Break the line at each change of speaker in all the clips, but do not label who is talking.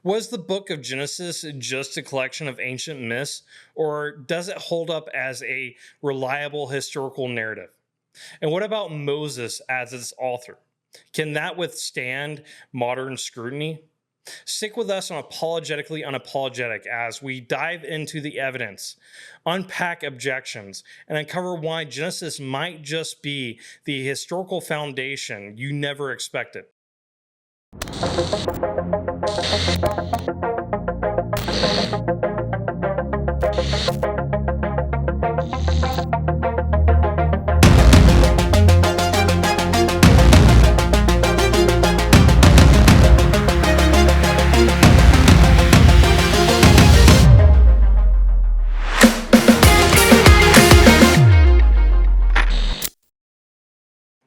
Was the book of Genesis just a collection of ancient myths, or does it hold up as a reliable historical narrative? And what about Moses as its author? Can that withstand modern scrutiny? Stick with us on Apologetically Unapologetic as we dive into the evidence, unpack objections, and uncover why Genesis might just be the historical foundation you never expected.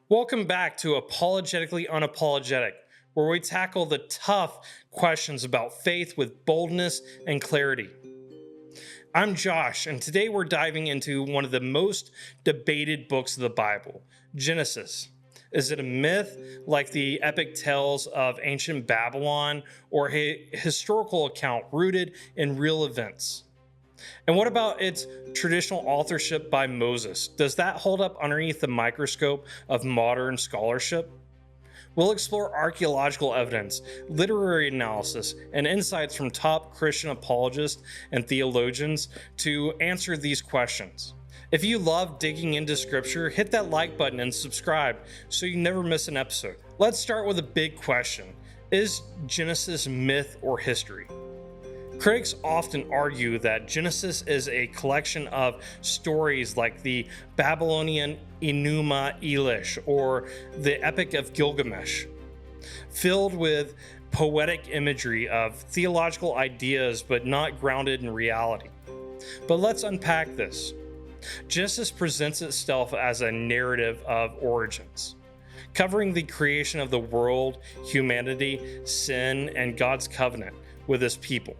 Welcome back to Apologetically Unapologetic, where we tackle the tough questions about faith with boldness and clarity. I'm Josh, and today we're diving into one of the most debated books of the Bible, Genesis. Is it a myth like the epic tales of ancient Babylon, or a historical account rooted in real events? And what about its traditional authorship by Moses? Does that hold up underneath the microscope of modern scholarship? We'll explore archaeological evidence, literary analysis, and insights from top Christian apologists and theologians to answer these questions. If you love digging into scripture, hit that like button and subscribe so you never miss an episode. Let's start with a big question. Is Genesis myth or history? Critics often argue that Genesis is a collection of stories like the Babylonian Enuma Elish or the Epic of Gilgamesh, filled with poetic imagery of theological ideas but not grounded in reality. But let's unpack this. Genesis presents itself as a narrative of origins, covering the creation of the world, humanity, sin, and God's covenant with his people.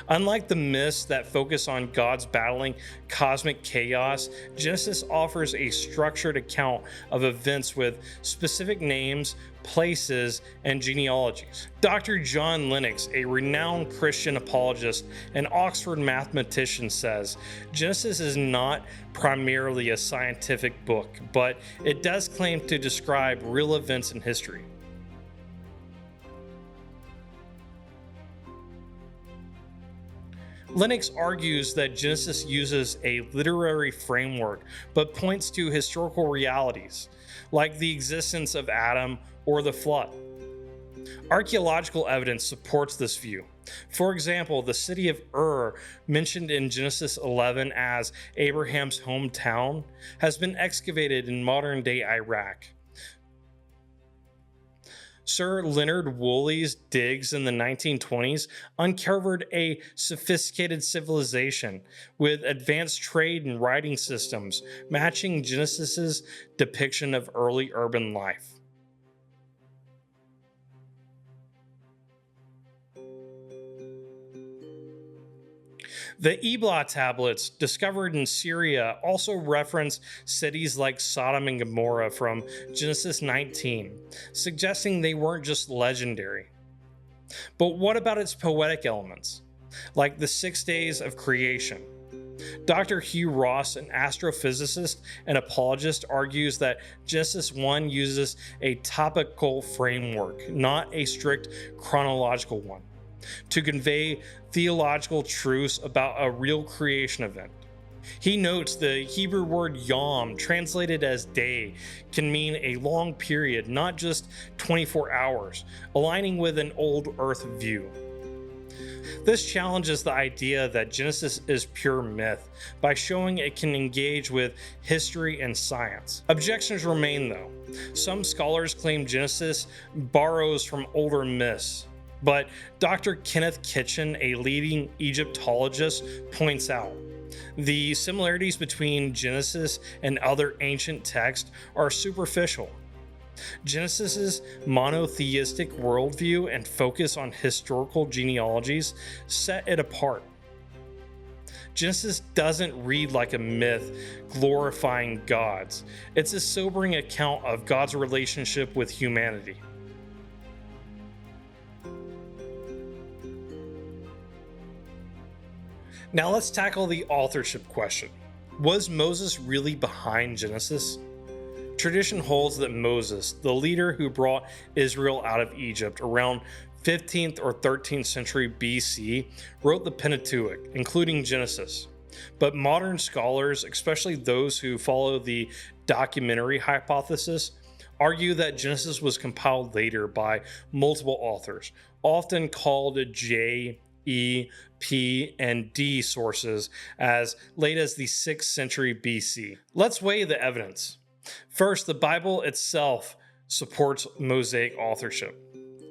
Unlike the myths that focus on God's battling cosmic chaos, Genesis offers a structured account of events with specific names, places, and genealogies. Dr. John Lennox, a renowned Christian apologist and Oxford mathematician, says Genesis is not primarily a scientific book, but it does claim to describe real events in history. Lennox argues that Genesis uses a literary framework but points to historical realities, like the existence of Adam or the flood. Archaeological evidence supports this view. For example, the city of Ur, mentioned in Genesis 11 as Abraham's hometown, has been excavated in modern-day Iraq. Sir Leonard Woolley's digs in the 1920s uncovered a sophisticated civilization with advanced trade and writing systems matching Genesis's depiction of early urban life. The Ebla tablets discovered in Syria also reference cities like Sodom and Gomorrah from Genesis 19, suggesting they weren't just legendary. But what about its poetic elements, like the 6 days of creation? Dr. Hugh Ross, an astrophysicist and apologist, argues that Genesis 1 uses a topical framework, not a strict chronological one, to convey theological truths about a real creation event. He notes the Hebrew word yom, translated as day, can mean a long period, not just 24 hours, aligning with an old earth view. This challenges the idea that Genesis is pure myth by showing it can engage with history and science. Objections remain though. Some scholars claim Genesis borrows from older myths, but Dr. Kenneth Kitchen, a leading Egyptologist, points out the similarities between Genesis and other ancient texts are superficial. Genesis's monotheistic worldview and focus on historical genealogies set it apart. Genesis doesn't read like a myth glorifying gods. It's a sobering account of God's relationship with humanity. Now let's tackle the authorship question. Was Moses really behind Genesis? Tradition holds that Moses, the leader who brought Israel out of Egypt around 15th or 13th century BC, wrote the Pentateuch, including Genesis. But modern scholars, especially those who follow the documentary hypothesis, argue that Genesis was compiled later by multiple authors, often called J, E, P, and D sources as late as the 6th century BC. Let's weigh the evidence. First, the Bible itself supports Mosaic authorship.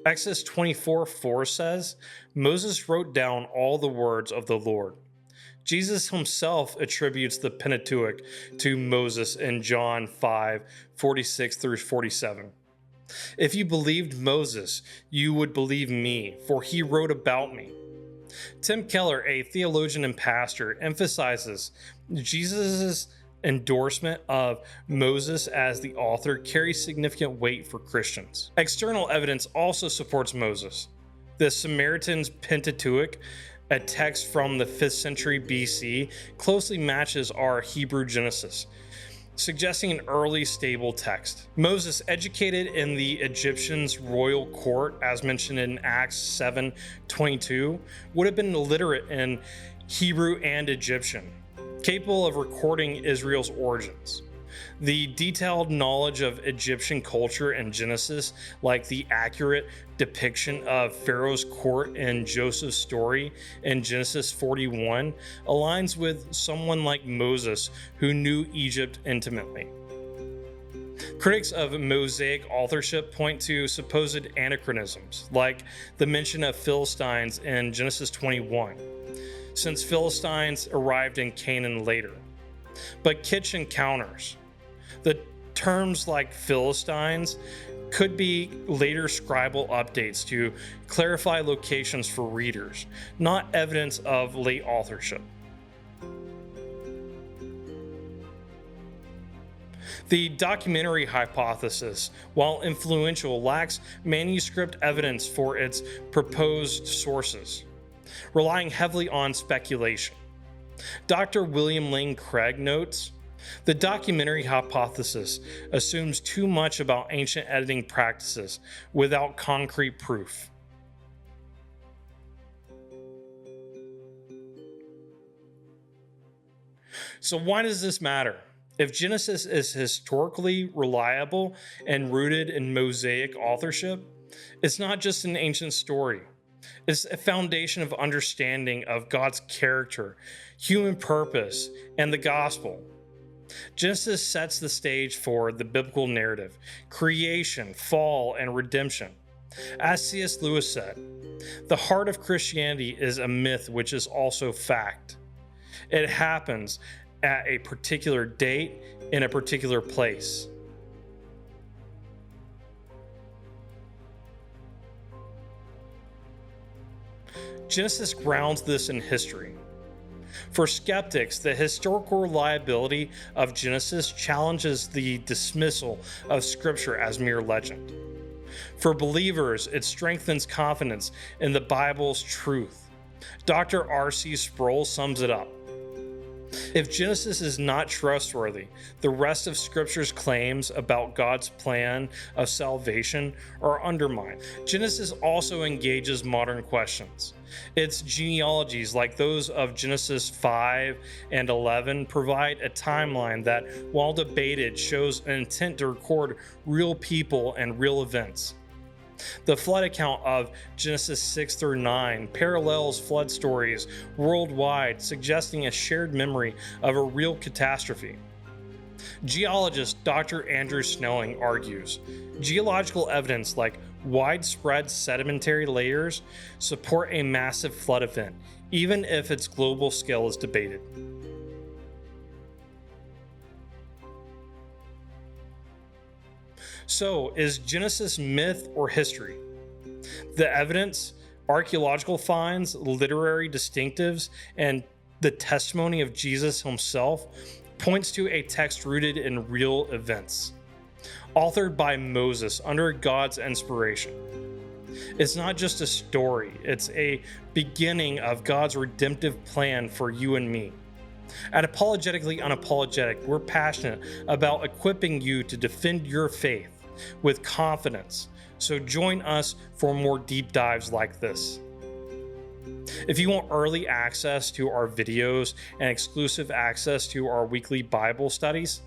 Exodus 24:4 says, Moses wrote down all the words of the Lord. Jesus himself attributes the Pentateuch to Moses in John 5:46 through 47. If you believed Moses, you would believe me, for he wrote about me. Tim Keller, a theologian and pastor, emphasizes Jesus' endorsement of Moses as the author carries significant weight for Christians. External evidence also supports Moses. The Samaritan's Pentateuch, a text from the 5th century BC, closely matches our Hebrew Genesis, suggesting an early stable text. Moses, educated in the Egyptians' royal court, as mentioned in Acts 7:22, would have been literate in Hebrew and Egyptian, capable of recording Israel's origins. The detailed knowledge of Egyptian culture in Genesis, like the accurate depiction of Pharaoh's court in Joseph's story in Genesis 41, aligns with someone like Moses who knew Egypt intimately. Critics of Mosaic authorship point to supposed anachronisms, like the mention of Philistines in Genesis 21, since Philistines arrived in Canaan later. But Kitchen counters. The terms like Philistines could be later scribal updates to clarify locations for readers, not evidence of late authorship. The documentary hypothesis, while influential, lacks manuscript evidence for its proposed sources, relying heavily on speculation. Dr. William Lane Craig notes, the documentary hypothesis assumes too much about ancient editing practices without concrete proof. So why does this matter? If Genesis is historically reliable and rooted in Mosaic authorship, it's not just an ancient story. It's a foundation of understanding of God's character, human purpose, and the gospel. Genesis sets the stage for the biblical narrative, creation, fall, and redemption. As C.S. Lewis said, the heart of Christianity is a myth which is also fact. It happens at a particular date in a particular place. Genesis grounds this in history. For skeptics, the historical reliability of Genesis challenges the dismissal of Scripture as mere legend. For believers, it strengthens confidence in the Bible's truth. Dr. R.C. Sproul sums it up. If Genesis is not trustworthy, the rest of Scripture's claims about God's plan of salvation are undermined. Genesis also engages modern questions. Its genealogies, like those of Genesis 5 and 11, provide a timeline that, while debated, shows an intent to record real people and real events. The flood account of Genesis 6 through 9 parallels flood stories worldwide, suggesting a shared memory of a real catastrophe. Geologist Dr. Andrew Snelling argues, geological evidence like widespread sedimentary layers support a massive flood event, even if its global scale is debated. So, is Genesis myth or history? The evidence, archaeological finds, literary distinctives, and the testimony of Jesus himself points to a text rooted in real events, authored by Moses under God's inspiration. It's not just a story, it's a beginning of God's redemptive plan for you and me. At Apologetically Unapologetic, we're passionate about equipping you to defend your faith with confidence. So join us for more deep dives like this. If you want early access to our videos and exclusive access to our weekly Bible studies,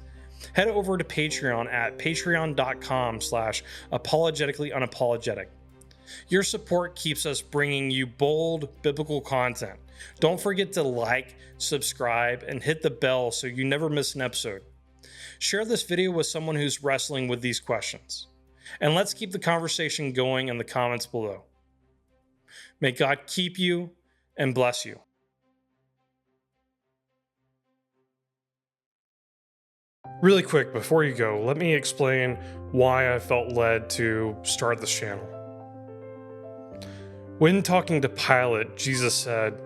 head over to Patreon at patreon.com/apologeticallyunapologetic. Your support keeps us bringing you bold biblical content. Don't forget to like, subscribe, and hit the bell so you never miss an episode. Share this video with someone who's wrestling with these questions. And let's keep the conversation going in the comments below. May God keep you and bless you. Really quick, before you go, let me explain why I felt led to start this channel. When talking to Pilate, Jesus said,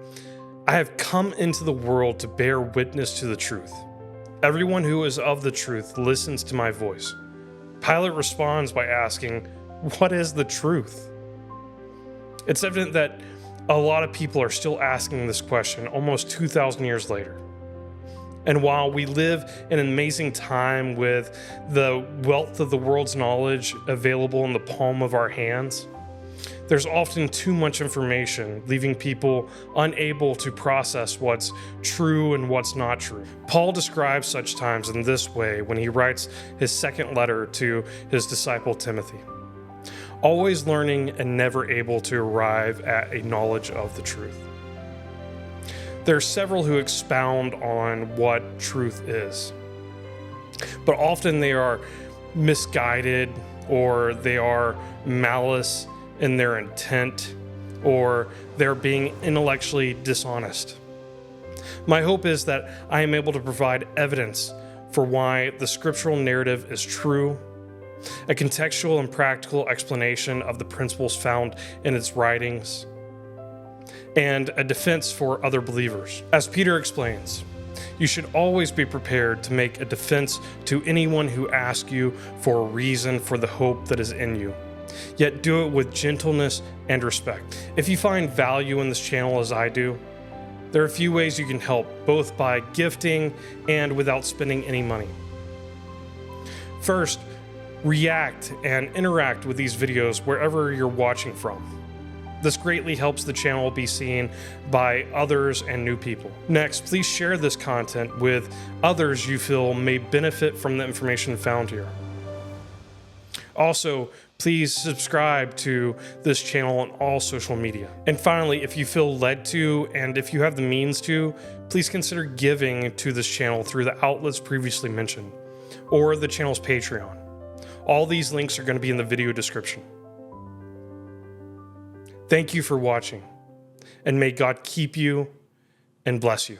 "I have come into the world to bear witness to the truth. Everyone who is of the truth listens to my voice." Pilate responds by asking, "What is the truth?" It's evident that a lot of people are still asking this question almost 2,000 years later. And while we live in an amazing time with the wealth of the world's knowledge available in the palm of our hands, there's often too much information, leaving people unable to process what's true and what's not true. Paul describes such times in this way when he writes his second letter to his disciple Timothy. Always learning and never able to arrive at a knowledge of the truth. There are several who expound on what truth is, but often they are misguided, or they are malice in their intent, or they're being intellectually dishonest. My hope is that I am able to provide evidence for why the scriptural narrative is true, a contextual and practical explanation of the principles found in its writings, and a defense for other believers. As Peter explains, you should always be prepared to make a defense to anyone who asks you for a reason for the hope that is in you, yet do it with gentleness and respect. If you find value in this channel as I do, there are a few ways you can help, both by gifting and without spending any money. First, react and interact with these videos wherever you're watching from. This greatly helps the channel be seen by others and new people. Next, please share this content with others you feel may benefit from the information found here. Also, please subscribe to this channel on all social media. And finally, if you feel led to, and if you have the means to, please consider giving to this channel through the outlets previously mentioned, or the channel's Patreon. All these links are going to be in the video description. Thank you for watching, and may God keep you and bless you.